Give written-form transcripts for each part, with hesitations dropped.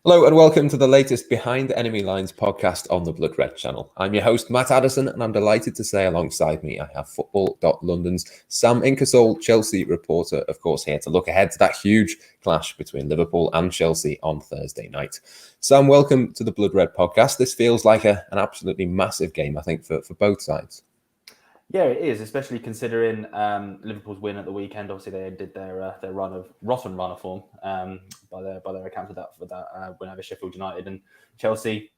Hello and welcome to the latest Behind Enemy Lines podcast on the Blood Red channel. I'm your host, Matt Addison, and I'm delighted to say alongside me I have Football.London's Sam Inkersole, Chelsea reporter, of course, here to look ahead to that huge clash between Liverpool and Chelsea on Thursday night. Sam, welcome to the Blood Red podcast. This feels like an absolutely massive game, I think, for both sides. Yeah, it is, especially considering Liverpool's win at the weekend. Obviously, they did their rotten run of form by their account of that win over Sheffield United, and Chelsea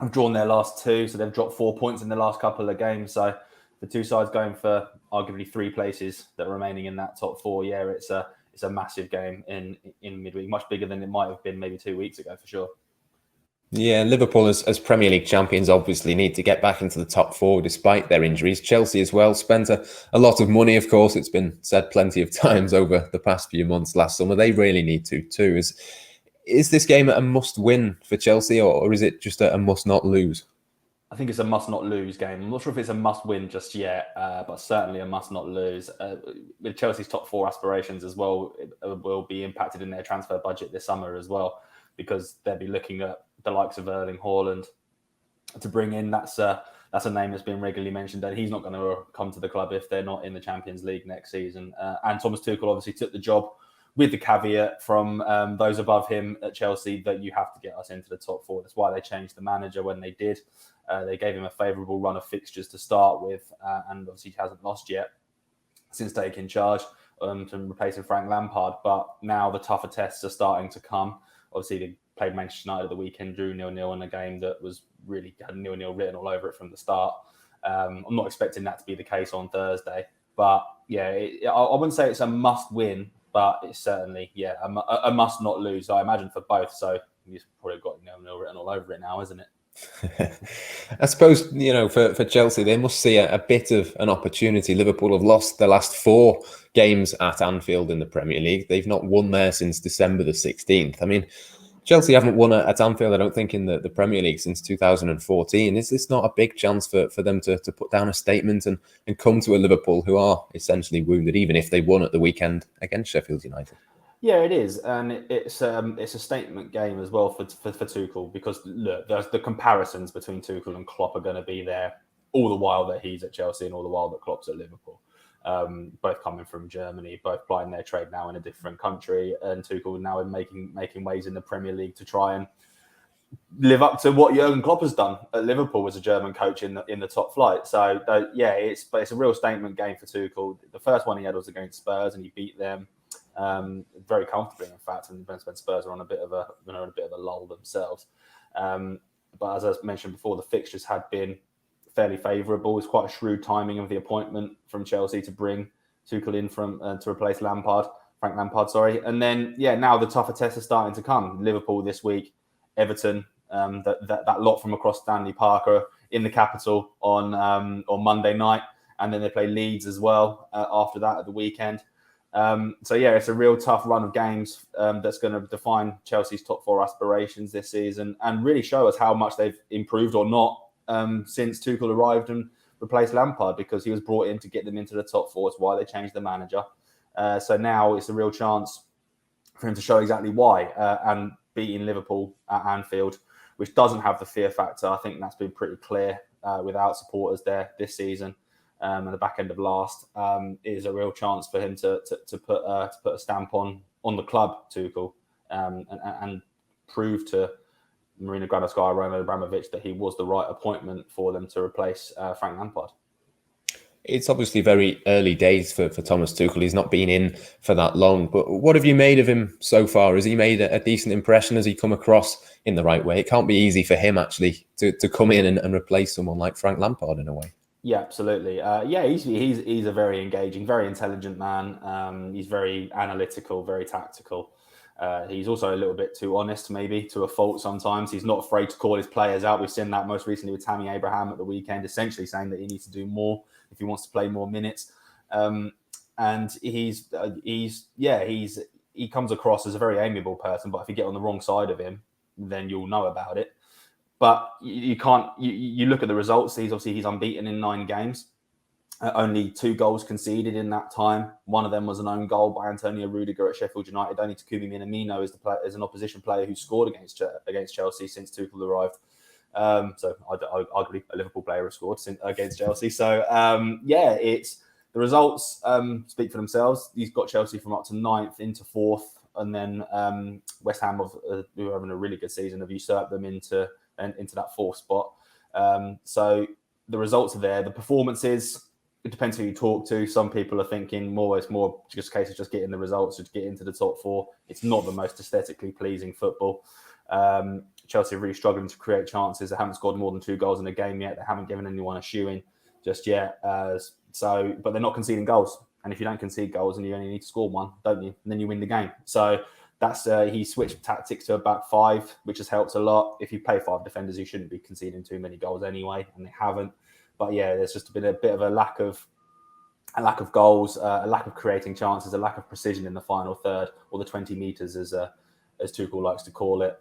have drawn their last two, so they've dropped 4 points in the last couple of games. So the two sides going for arguably three places that are remaining in that top four. Yeah, it's a massive game in midweek, much bigger than it might have been maybe 2 weeks ago for sure. Yeah, Liverpool as Premier League champions obviously need to get back into the top four despite their injuries. Chelsea as well spent a lot of money, of course. It's been said plenty of times over the past few months last summer. They really need to too. Is this game a must-win for Chelsea or is it just a must-not-lose? I think it's a must-not-lose game. I'm not sure if it's a must-win just yet, but certainly a must-not-lose. With Chelsea's top four aspirations as well, it will be impacted in their transfer budget this summer as well, because they'll be looking at the likes of Erling Haaland to bring in. That's a name that's been regularly mentioned, and he's not going to come to the club if they're not in the Champions League next season. And Thomas Tuchel obviously took the job with the caveat from those above him at Chelsea that you have to get us into the top four. That's why they changed the manager when they did. They gave him a favourable run of fixtures to start with, and obviously he hasn't lost yet since taking charge, to replacing Frank Lampard. But now the tougher tests are starting to come. Obviously, they played Manchester United at the weekend, drew 0-0 in a game that was really had 0-0 written all over it from the start. I'm not expecting that to be the case on Thursday. But yeah, I wouldn't say it's a must-win, but it's certainly, a must-not-lose. I imagine for both. So you've probably got 0-0 written all over it now, isn't it? I suppose, for Chelsea, they must see a bit of an opportunity. Liverpool have lost the last 4 games at Anfield in the Premier League. They've not won there since December the 16th. I mean, Chelsea haven't won at Anfield, I don't think, in the Premier League since 2014. Is this not a big chance for them to put down a statement and come to a Liverpool who are essentially wounded, even if they won at the weekend against Sheffield United? Yeah, it is, and it's a statement game as well for Tuchel, because look, the comparisons between Tuchel and Klopp are going to be there all the while that he's at Chelsea and all the while that Klopp's at Liverpool. Both coming from Germany, both plying their trade now in a different country, and Tuchel now making waves in the Premier League to try and live up to what Jurgen Klopp has done at Liverpool as a German coach in the top flight. So it's a real statement game for Tuchel. The first one he had was against Spurs, and he beat them very comfortably, in fact. And Spurs are on a bit of a lull themselves. But as I mentioned before, the fixtures had been fairly favourable. It's quite a shrewd timing of the appointment from Chelsea to bring Tuchel in to replace Frank Lampard. And then now the tougher tests are starting to come. Liverpool this week, Everton, that lot from across Stanley Park are in the capital on Monday night, and then they play Leeds as well after that at the weekend. It's a real tough run of games that's going to define Chelsea's top 4 aspirations this season and really show us how much they've improved or not since Tuchel arrived and replaced Lampard, because he was brought in to get them into the top 4. It's why they changed the manager. So now it's a real chance for him to show exactly why, and beating Liverpool at Anfield, which doesn't have the fear factor. I think that's been pretty clear without supporters there this season. At the back end of last, is a real chance for him to put a stamp on the club, Tuchel, and prove to Marina Granovskaya, Roman Abramovich, that he was the right appointment for them to replace Frank Lampard. It's obviously very early days for Thomas Tuchel. He's not been in for that long, but what have you made of him so far? Has he made a decent impression? Has he come across in the right way? It can't be easy for him actually to come in and replace someone like Frank Lampard in a way. Yeah, absolutely. He's a very engaging, very intelligent man. He's very analytical, very tactical. He's also a little bit too honest, maybe to a fault sometimes. He's not afraid to call his players out. We've seen that most recently with Tammy Abraham at the weekend, essentially saying that he needs to do more if he wants to play more minutes. And he comes across as a very amiable person, but if you get on the wrong side of him, then you'll know about it. But you can't. You look at the results. He's unbeaten in 9 games. Only 2 goals conceded in that time. One of them was an own goal by Antonio Rudiger at Sheffield United. Only Takumi Minamino is an opposition player who scored against Chelsea since Tuchel arrived. So arguably a Liverpool player has scored against Chelsea. So it's the results speak for themselves. He's got Chelsea from up to 9th into 4th, and then West Ham, who are having a really good season, have usurped them into that 4th spot. So the results are there. The performances, it depends who you talk to. Some people are thinking it's more just a case of just getting the results to get into the top 4. It's not the most aesthetically pleasing football. Chelsea are really struggling to create chances. They haven't scored more than 2 goals in a game yet. They haven't given anyone a shoe-in just yet. But they're not conceding goals. And if you don't concede goals and you only need to score 1, don't you? And then you win the game. So that's he switched tactics to a back 5, which has helped a lot. If you play 5 defenders, you shouldn't be conceding too many goals anyway, and they haven't. But yeah, there's just been a bit of a lack of goals, a lack of creating chances, a lack of precision in the final third, or the 20 metres as Tuchel likes to call it.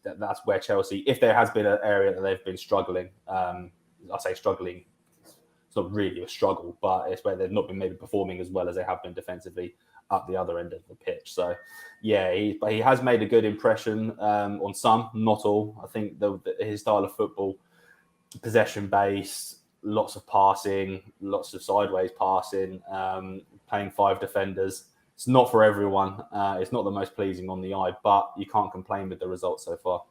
That's where Chelsea, if there has been an area that they've been struggling, I say struggling, it's not really a struggle, but it's where they've not been maybe performing as well as they have been defensively up the other end of the pitch. So yeah, he has made a good impression on some, not all. I think his style of football, possession based, lots of passing, lots of sideways passing, playing 5 defenders. It's not for everyone. It's not the most pleasing on the eye, but you can't complain with the results so far.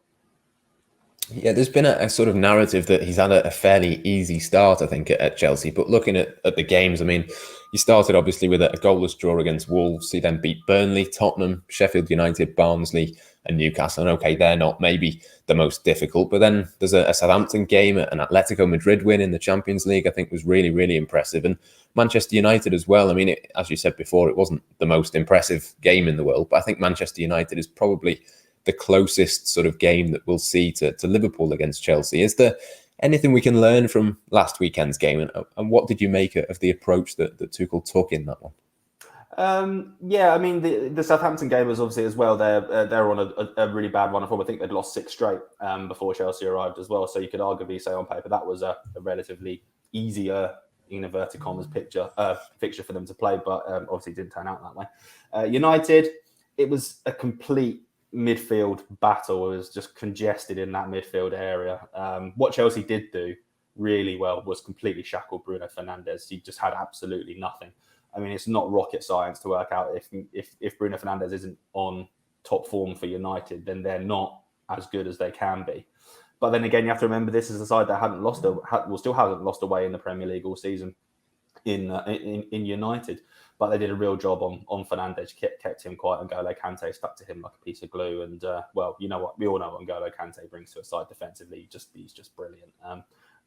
Yeah, there's been a sort of narrative that he's had a fairly easy start, I think, at Chelsea. But looking at the games, I mean, he started obviously with a goalless draw against Wolves. He then beat Burnley, Tottenham, Sheffield United, Barnsley and Newcastle. And okay, they're not maybe the most difficult. But then there's a Southampton game, an Atletico Madrid win in the Champions League, I think was really, really impressive. And Manchester United as well. I mean, as you said before, it wasn't the most impressive game in the world. But I think Manchester United is probably the closest sort of game that we'll see to Liverpool against Chelsea. Is there anything we can learn from last weekend's game? And what did you make of the approach that Tuchel took in that one? I mean, the Southampton game was obviously as well. They're on a really bad run of form. I think they'd lost 6 straight before Chelsea arrived as well. So you could arguably say on paper that was a relatively easier, in inverted commas, fixture for them to play, but obviously didn't turn out that way. United, it was a complete midfield battle. It was just congested in that midfield area. What Chelsea did do really well was completely shackle Bruno Fernandes. He just had absolutely nothing. I mean, it's not rocket science to work out if Bruno Fernandes isn't on top form for United, then they're not as good as they can be. But then again, you have to remember this is a side that still hasn't lost away in the Premier League all season in United. But they did a real job on Fernandes, kept him quiet, and N'Golo Kante stuck to him like a piece of glue. And you know what? We all know what N'Golo Kante brings to a side defensively. He's just brilliant.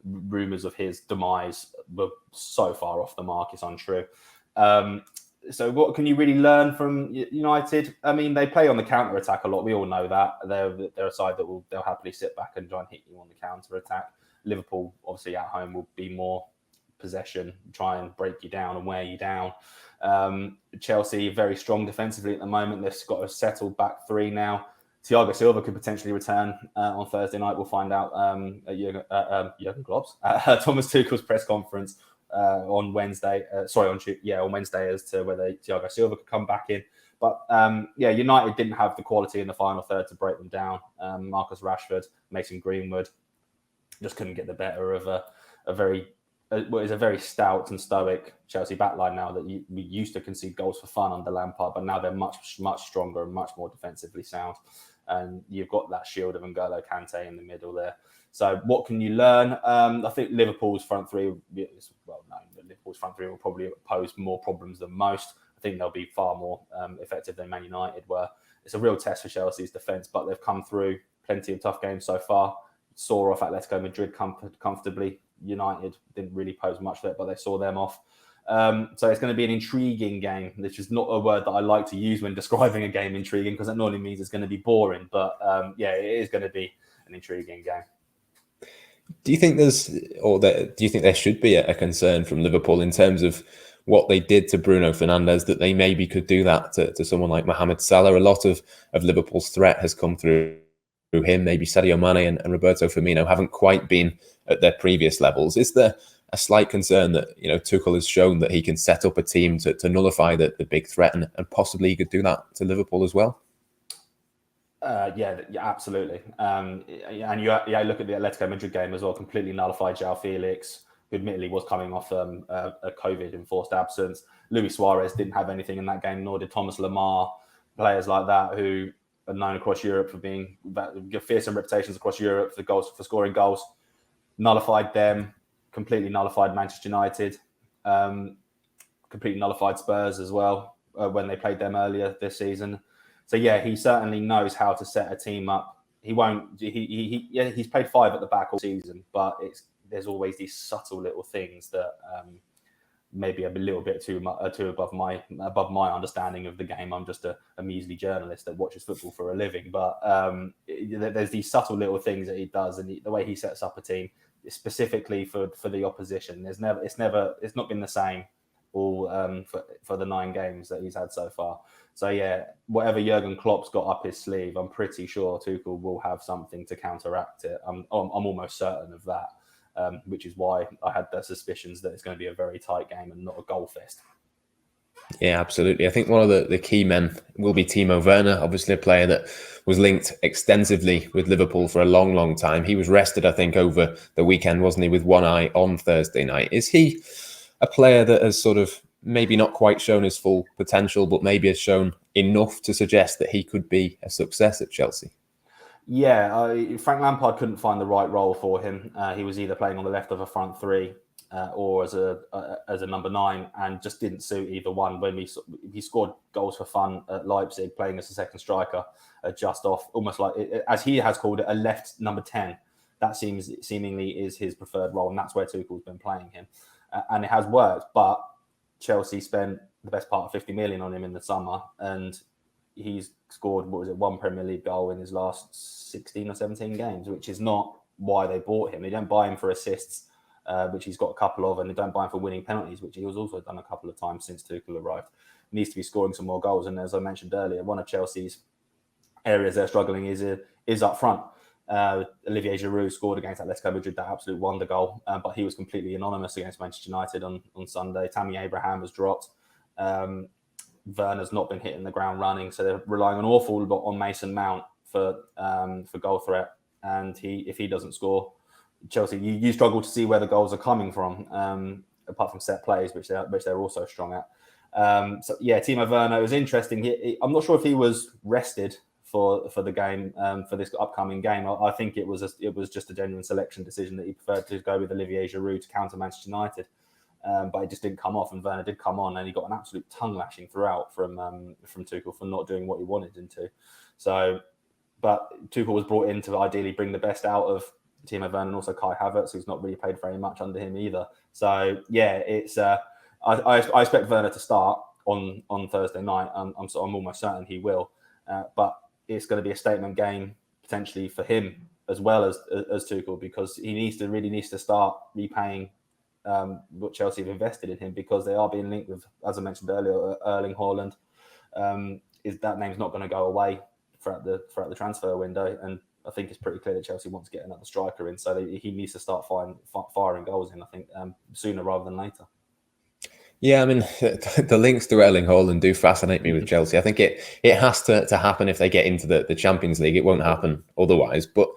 Rumours of his demise were so far off the mark, it's untrue. So what can you really learn from United? I mean, they play on the counter attack a lot. We all know that they're a side that they'll happily sit back and try and hit you on the counter attack. Liverpool, obviously at home, will be more possession, try and break you down and wear you down. Chelsea very strong defensively at the moment. They've got a settled back 3 now. Thiago Silva could potentially return on Thursday night. We'll find out at Jurgen Klopp's Thomas Tuchel's press conference on Wednesday. On Wednesday as to whether Thiago Silva could come back in. But United didn't have the quality in the final third to break them down. Marcus Rashford, Mason Greenwood just couldn't get the better of a very stout and stoic Chelsea backline now that we used to concede goals for fun under Lampard, but now they're much, much stronger and much more defensively sound. And you've got that shield of N'Golo Kante in the middle there. So what can you learn? I think Liverpool's front three will probably pose more problems than most. I think they'll be far more effective than Man United were. It's a real test for Chelsea's defence, but they've come through plenty of tough games so far. Saw off Atletico Madrid comfortably. United didn't really pose much threat, but they saw them off. So it's going to be an intriguing game, which is not a word that I like to use when describing a game intriguing, because that normally means it's going to be boring. But it is going to be an intriguing game. Do you think do you think there should be a concern from Liverpool in terms of what they did to Bruno Fernandes, that they maybe could do that to someone like Mohamed Salah? A lot of Liverpool's threat has come through him. Maybe Sadio Mane and Roberto Firmino haven't quite been at their previous levels. Is there a slight concern that, Tuchel has shown that he can set up a team to nullify the big threat, and possibly he could do that to Liverpool as well. Yeah, absolutely. And you look at the Atletico Madrid game as well, completely nullified João Felix, who admittedly was coming off a COVID-enforced absence. Luis Suarez didn't have anything in that game, nor did Thomas Lemar. Players like that who are known across Europe for being fearsome reputations across Europe for scoring goals, nullified them, completely nullified Manchester United, completely nullified Spurs as well when they played them earlier this season. So yeah, he certainly knows how to set a team up. He won't. He's played 5 at the back all season, but there's always these subtle little things that maybe a little bit too above my understanding of the game. I'm just a measly journalist that watches football for a living, but there's these subtle little things that he does, and the way he sets up a team specifically for the opposition. It's not been the same all for the 9 games that he's had so far. So yeah, whatever Jurgen Klopp's got up his sleeve, I'm pretty sure Tuchel will have something to counteract it. I'm almost certain of that, which is why I had the suspicions that it's going to be a very tight game and not a goal fest. Yeah, absolutely. I think one of the key men will be Timo Werner, obviously a player that was linked extensively with Liverpool for a long, long time. He was rested, I think, over the weekend, wasn't he, with one eye on Thursday night. Is he a player that has sort of maybe not quite shown his full potential, but maybe has shown enough to suggest that he could be a success at Chelsea? Yeah, Frank Lampard couldn't find the right role for him. He was either playing on the left of a front 3 or as a number 9, and just didn't suit either one. When he scored goals for fun at Leipzig, playing as a second striker, just off, almost like, as he has called it, a left number 10. That seemingly is his preferred role, and that's where Tuchel's been playing him. And it has worked, but Chelsea spent the best part of 50 million on him in the summer, and he's scored, 1 Premier League goal in his last 16 or 17 games, which is not why they bought him. They don't buy him for assists, which he's got a couple of, and they don't buy him for winning penalties, which he has also done a couple of times since Tuchel arrived. He needs to be scoring some more goals, and as I mentioned earlier, one of Chelsea's areas they're struggling is up front. Olivier Giroud scored against Atletico Madrid, that absolute wonder goal, but he was completely anonymous against Manchester United on Sunday. Tammy Abraham was dropped. Werner's not been hitting the ground running, so they're relying an awful lot on Mason Mount for goal threat. And if he doesn't score, Chelsea, you struggle to see where the goals are coming from, apart from set plays, which they're also strong at. So yeah, Timo Werner, it was interesting. I'm not sure if he was rested for the game, for this upcoming game. I think it was just a genuine selection decision that he preferred to go with Olivier Giroud to counter Manchester United. But it just didn't come off, and Werner did come on, and he got an absolute tongue lashing throughout from Tuchel for not doing what he wanted him to. So, but Tuchel was brought in to ideally bring the best out of Timo Werner and also Kai Havertz, who's not really played very much under him either. So yeah, it's I expect Werner to start on Thursday night. I'm almost certain he will, but it's going to be a statement game potentially for him as well as Tuchel, because he really needs to start repaying what Chelsea have invested in him, because they are being linked with, as I mentioned earlier, Erling Haaland. That name's not going to go away throughout the transfer window, and I think it's pretty clear that Chelsea wants to get another striker in, so he needs to start firing goals in, I think, sooner rather than later. Yeah, I mean, the links to Erling Haaland do fascinate me with Chelsea. I think it has to happen if they get into the Champions League. It won't happen otherwise, but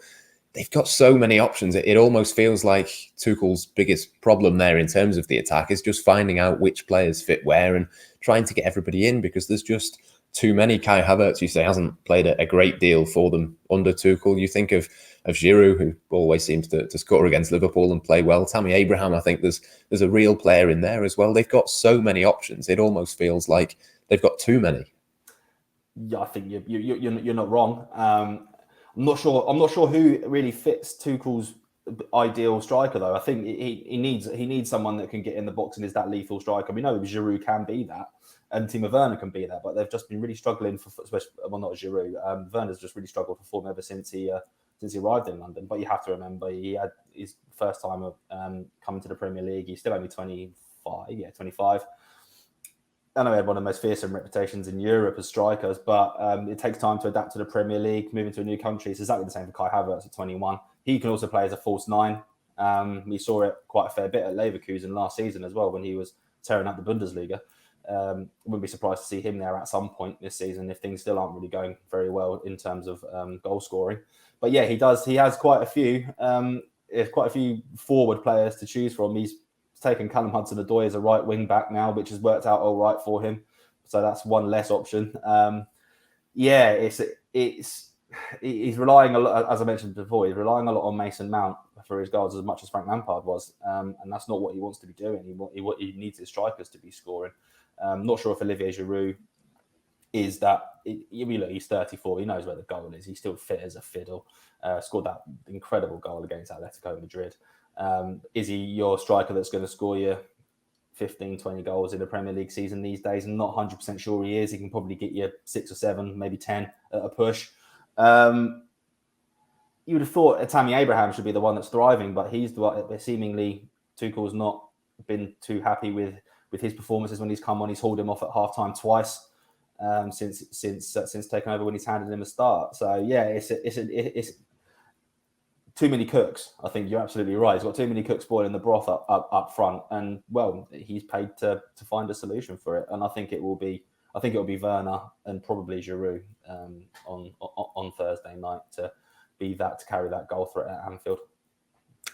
they've got so many options. It almost feels like Tuchel's biggest problem there in terms of the attack is just finding out which players fit where and trying to get everybody in, because there's just too many. Kai Havertz, you say, hasn't played a great deal for them under Tuchel. You think of Giroud, who always seems to score against Liverpool and play well. Tammy Abraham, I think there's a real player in there as well. They've got so many options. It almost feels like they've got too many. Yeah, I think you're not wrong. I'm not sure who really fits Tuchel's ideal striker, though. I think he needs someone that can get in the box and is that lethal striker. We know Giroud can be that, and Timo Werner can be that, but they've just been really struggling not Giroud. Werner's just really struggled for form ever since he arrived in London. But you have to remember, he had his first time of coming to the Premier League. He's still only 25. I know he had one of the most fearsome reputations in Europe as strikers, but it takes time to adapt to the Premier League, moving to a new country. It's exactly the same for Kai Havertz at 21. He can also play as a false 9 We saw it quite a fair bit at Leverkusen last season as well when he was tearing up the Bundesliga. Wouldn't be surprised to see him there at some point this season if things still aren't really going very well in terms of goal scoring. But yeah, he does. He has quite a few. Quite a few forward players to choose from. He's taken Callum Hudson-Odoi as a right wing back now, which has worked out all right for him. So that's one less option. He's relying a lot, as I mentioned before, he's relying a lot on Mason Mount for his goals as much as Frank Lampard was, and that's not what he wants to be doing. He needs his strikers to be scoring. Not sure if Olivier Giroud is that. He's 34. He knows where the goal is. He's still fit as a fiddle. Scored that incredible goal against Atletico Madrid. Is he your striker that's going to score you 15, 20 goals in a Premier League season these days? I'm not 100% sure he is. He can probably get you 6 or 7, maybe 10 at a push. You would have thought Tammy Abraham should be the one that's thriving, but he's seemingly Tuchel's not been too happy with his performances when he's come on. He's hauled him off at half-time twice since taking over when he's handed him a start. So yeah, it's too many cooks. I think you're absolutely right. He's got too many cooks boiling the broth up front, and well, he's paid to find a solution for it. And I think it will be Werner and probably Giroud on Thursday night to carry that goal threat at Anfield.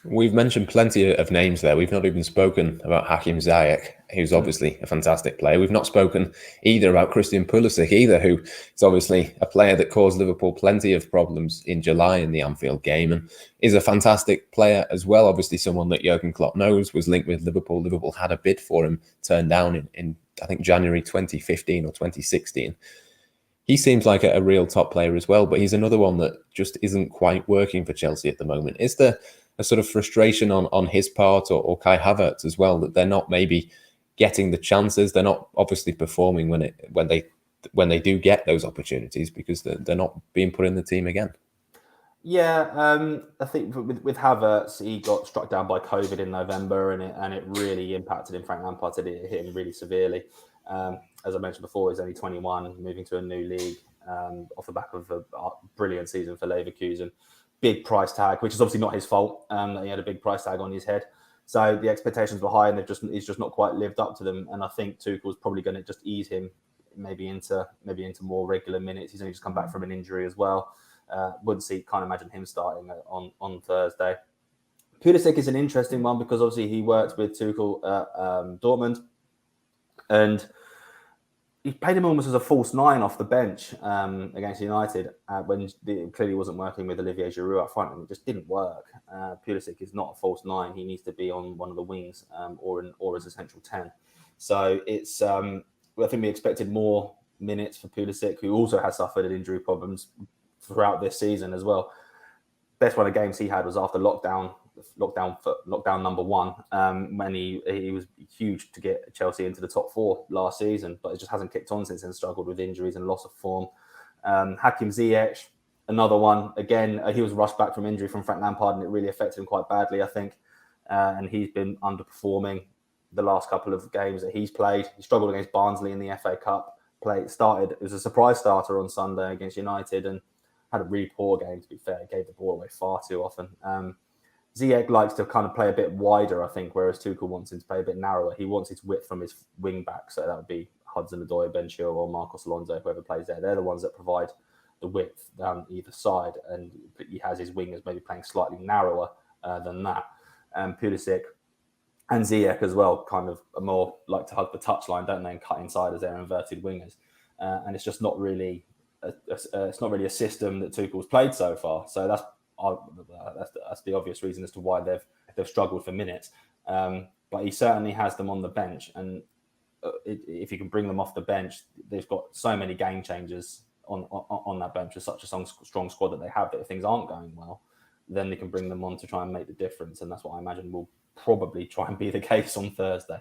We've mentioned plenty of names there. We've not even spoken about Hakim Ziyech, who's obviously a fantastic player. We've not spoken either about Christian Pulisic either, who is obviously a player that caused Liverpool plenty of problems in July in the Anfield game and is a fantastic player as well. Obviously someone that Jurgen Klopp knows, was linked with Liverpool. Liverpool had a bid for him, turned down in I think January 2015 or 2016. He seems like a real top player as well, but he's another one that just isn't quite working for Chelsea at the moment. Is there a sort of frustration on his part or Kai Havertz as well, that they're not maybe getting the chances? They're not obviously performing when they do get those opportunities because they're not being put in the team again. Yeah, I think with Havertz, he got struck down by COVID in November, and it really impacted him. Frank Lampard said it hit him really severely. As I mentioned before, he's only 21, moving to a new league off the back of a brilliant season for Leverkusen. Big price tag, which is obviously not his fault. He had a big price tag on his head, so the expectations were high, and he's just not quite lived up to them. And I think Tuchel's probably going to just ease him maybe into more regular minutes. He's only just come back from an injury as well. Can't imagine him starting on Thursday. Pulisic is an interesting one because obviously he worked with Tuchel at Dortmund, and he played him almost as a false 9 off the bench against United when it clearly wasn't working with Olivier Giroud up front, and it just didn't work. Pulisic is not a false 9. He needs to be on one of the wings or as a central 10. So it's I think we expected more minutes for Pulisic, who also has suffered injury problems throughout this season as well. Best run of games he had was after lockdown number 1, when he was huge to get Chelsea into the top 4 last season, but it just hasn't kicked on since then. Struggled with injuries and loss of form. Hakim Ziyech, another one. Again, he was rushed back from injury from Frank Lampard, and it really affected him quite badly, I think. And he's been underperforming the last couple of games that he's played. He struggled against Barnsley in the FA Cup. It was a surprise starter on Sunday against United, and had a really poor game, to be fair. He gave the ball away far too often. Ziyech likes to kind of play a bit wider, I think, whereas Tuchel wants him to play a bit narrower. He wants his width from his wing back, so that would be Hudson-Odoi, Ben Chilwell, or Marcos Alonso, whoever plays there. They're the ones that provide the width down either side, and he has his wingers maybe playing slightly narrower than that. Pulisic and Ziyech as well kind of are more like to hug the touchline, don't they, and cut inside as their inverted wingers. And it's just not really a system that Tuchel's played so far. So that's the obvious reason as to why they've struggled for minutes. But he certainly has them on the bench, and if you can bring them off the bench, they've got so many game changers on that bench with such a strong squad that they have, that if things aren't going well, then they can bring them on to try and make the difference. And that's what I imagine will probably try and be the case on Thursday.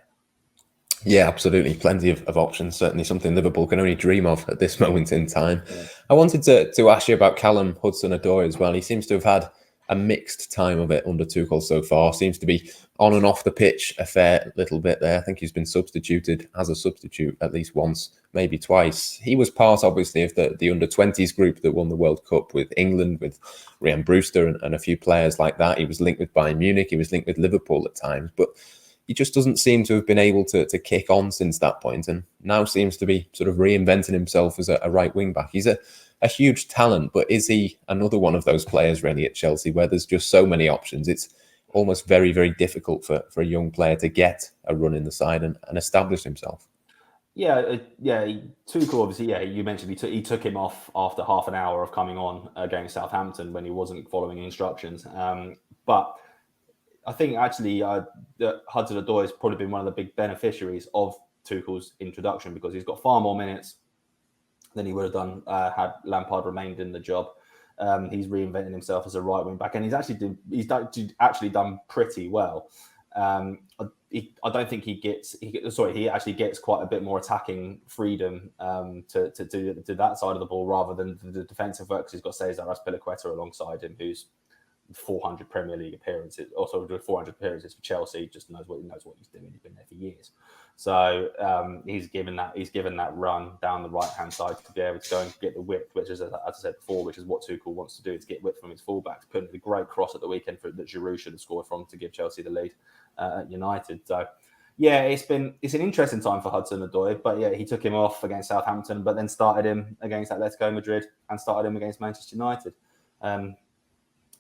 Yeah, absolutely. Plenty of options. Certainly something Liverpool can only dream of at this moment in time. Yeah. I wanted to ask you about Callum Hudson-Odoi as well. He seems to have had a mixed time of it under Tuchel so far. Seems to be on and off the pitch a fair little bit there. I think he's been substituted as a substitute at least once, maybe twice. He was part, obviously, of the under-20s group that won the World Cup with England, with Ryan Brewster and a few players like that. He was linked with Bayern Munich. He was linked with Liverpool at times, but he just doesn't seem to have been able to kick on since that point, and now seems to be sort of reinventing himself as a right wing back. He's a huge talent, but is he another one of those players really at Chelsea where there's just so many options? It's almost very, very difficult for a young player to get a run in the side and establish himself. Tuchel, obviously, you mentioned he took him off after half an hour of coming on against Southampton when he wasn't following instructions. But I think actually that Hudson-Odoi has probably been one of the big beneficiaries of Tuchel's introduction, because he's got far more minutes than he would have done had Lampard remained in the job. He's reinvented himself as a right wing back, and he's actually done pretty well. I don't think he actually gets quite a bit more attacking freedom to do that side of the ball rather than the defensive work, because he's got Cesar Azpilicueta alongside him, who's 400 Premier League appearances, also 400 appearances for Chelsea. Just knows what he's doing. He's been there for years, so he's given that run down the right hand side to be able to go and get the width, which is, as I said before, which is what Tuchel wants to do, is get width from his fullbacks. Putting the great cross at the weekend that Giroud should have scored from to give Chelsea the lead at United. So it's an interesting time for Hudson-Odoi, but he took him off against Southampton, but then started him against Atletico Madrid and started him against Manchester United.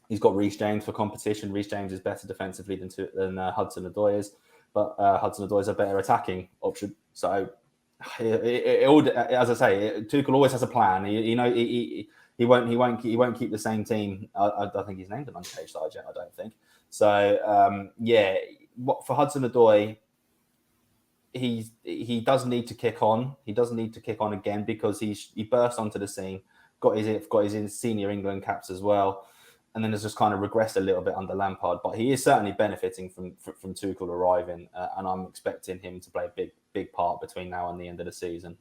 He's got Reece James for competition. Reece James is better defensively than Hudson-Odoi is, but Hudson-Odoi is a better attacking option. So, as I say, Tuchel always has a plan. He won't keep the same team. I don't think he's named an underage side yet. I don't think so. For Hudson-Odoi, he does need to kick on. He does need to kick on again, because he burst onto the scene, got his senior England caps as well, and then has just kind of regressed a little bit under Lampard. But he is certainly benefiting from Tuchel arriving, and I'm expecting him to play a big part between now and the end of the season.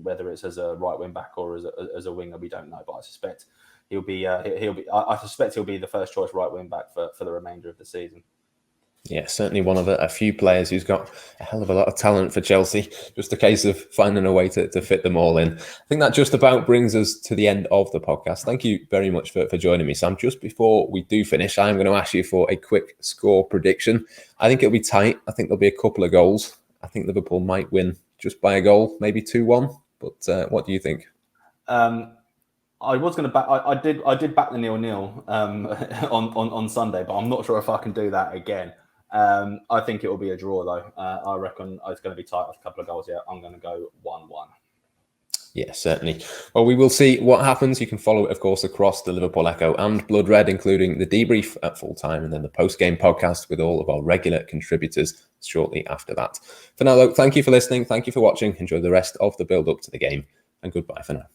Whether it's as a right wing back or as a winger, we don't know. But I suspect he'll be the first choice right wing back for the remainder of the season. Yeah, certainly one of a few players who's got a hell of a lot of talent for Chelsea. Just a case of finding a way to fit them all in. I think that just about brings us to the end of the podcast. Thank you very much for joining me, Sam. Just before we do finish, I'm going to ask you for a quick score prediction. I think it'll be tight. I think there'll be a couple of goals. I think Liverpool might win just by a goal, maybe 2-1. But what do you think? I was going to back. I did back the 0-0 on Sunday, but I'm not sure if I can do that again. I think it will be a draw, though. I reckon it's going to be tight with a couple of goals. Yeah, I'm going to go 1-1. Yeah, certainly. Well, we will see what happens. You can follow it, of course, across the Liverpool Echo and Blood Red, including the debrief at full time and then the post-game podcast with all of our regular contributors shortly after that. For now, though, thank you for listening. Thank you for watching. Enjoy the rest of the build-up to the game, and goodbye for now.